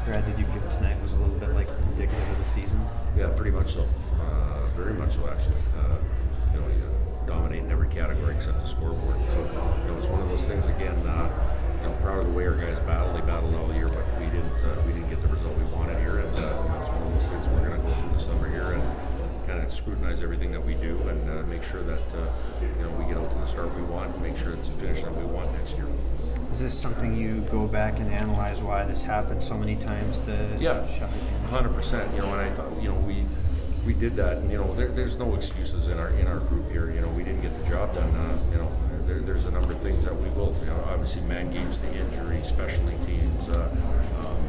Brad, did you feel tonight was a little bit like indicative of the season? Yeah, pretty much so. Very much so, actually. You dominate in every category except the scoreboard. So, it's one of those things. Again, proud of the way our guys battled. They battled all year, but we didn't get the result we wanted here. And it's one of those things we're going to go through the summer here and kind of scrutinize everything that we do and make sure that we get out to the start we want. And make sure it's a finish that we want next year. Is this something you go back and analyze why this happened so many times? Yeah, 100%. And I thought we did that, and there's no excuses in our group here. We didn't get the job done. There's a number of things that we will. Obviously, man games to injury, specialty teams,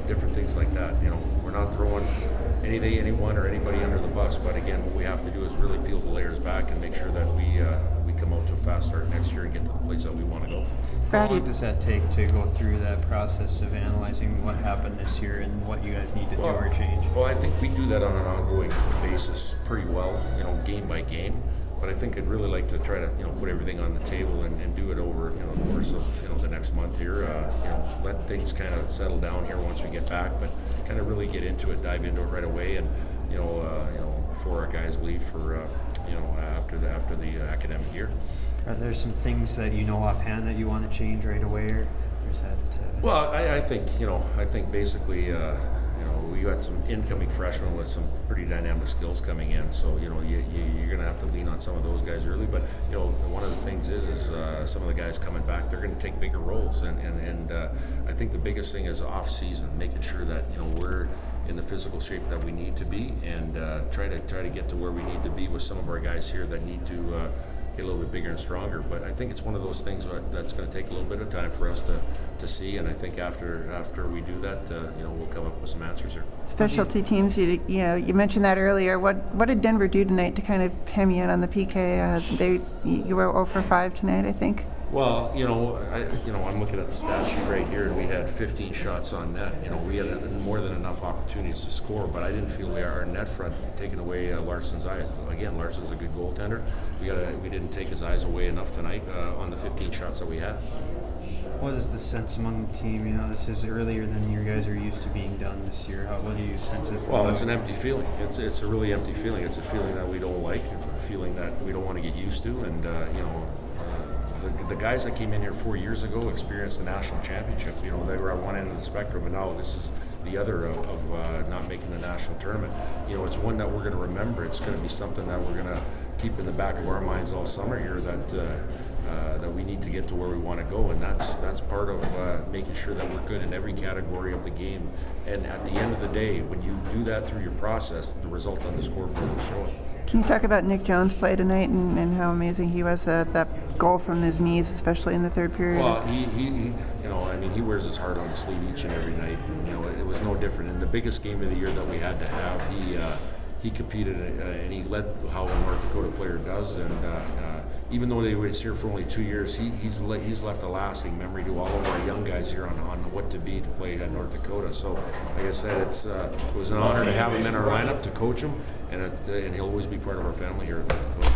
different things like that. We're not throwing anyone or anybody under the bus. But again, what we have to do is really peel the layers back and make sure that we come out to a fast start next year and get to the place that we want to go. How long does that take to go through that process of analyzing what happened this year and what you guys need to do or change? Well, I think we do that on an ongoing basis pretty well, game by game. But I think I'd really like to try to, put everything on the table and do it over, the course of, the next month here. Let things kind of settle down here once we get back, but kind of really get into it, dive into it right away, and before our guys leave for, after the academic year. Are there some things that offhand that you want to change right away, or is that? Well, I think basically, we got some incoming freshmen with some pretty dynamic skills coming in. So you're going to have to lean on some of those guys early. But one of the things is some of the guys coming back, they're going to take bigger roles, and I think the biggest thing is off season, making sure that we're in the physical shape that we need to be, and try to get to where we need to be with some of our guys here that need to get a little bit bigger and stronger. But I think it's one of those things that's going to take a little bit of time for us to see, and I think after we do that, we'll come up with some answers here. Specialty teams, you mentioned that earlier. What did Denver do tonight to kind of hem you in on the PK? You were 0 for 5 tonight, I think. Well, I'm looking at the stat sheet right here, and we had 15 shots on net. We had more than enough opportunities to score, but I didn't feel our net front taking away Larson's eyes. Again, Larson's a good goaltender. We didn't take his eyes away enough tonight on the 15 shots that we had. What is the sense among the team? This is earlier than you guys are used to being done this year. What do you sense is? Well, it's an empty feeling. It's a really empty feeling. It's a feeling that we don't like, a feeling that we don't want to get used to, and the guys that came in here 4 years ago experienced the national championship. They were at one end of the spectrum, and now this is the other of not making the national tournament. It's one that we're going to remember. It's going to be something that we're going to keep in the back of our minds all summer here, that we need to get to where we want to go, and that's part of making sure that we're good in every category of the game. And at the end of the day, when you do that through your process, the result on the scoreboard will show it. Can you talk about Nick Jones' play tonight and how amazing he was? That goal from his knees, especially in the third period. Well, he wears his heart on his sleeve each and every night. It was no different. In the biggest game of the year that we had to have, he competed and he led how a North Dakota player does. And even though they was here for only 2 years, he's left a lasting memory to all of our young guys here on what to be to play at North Dakota. So, like I said, it was an honor to have him in our lineup to coach him, and he'll always be part of our family here at North Dakota.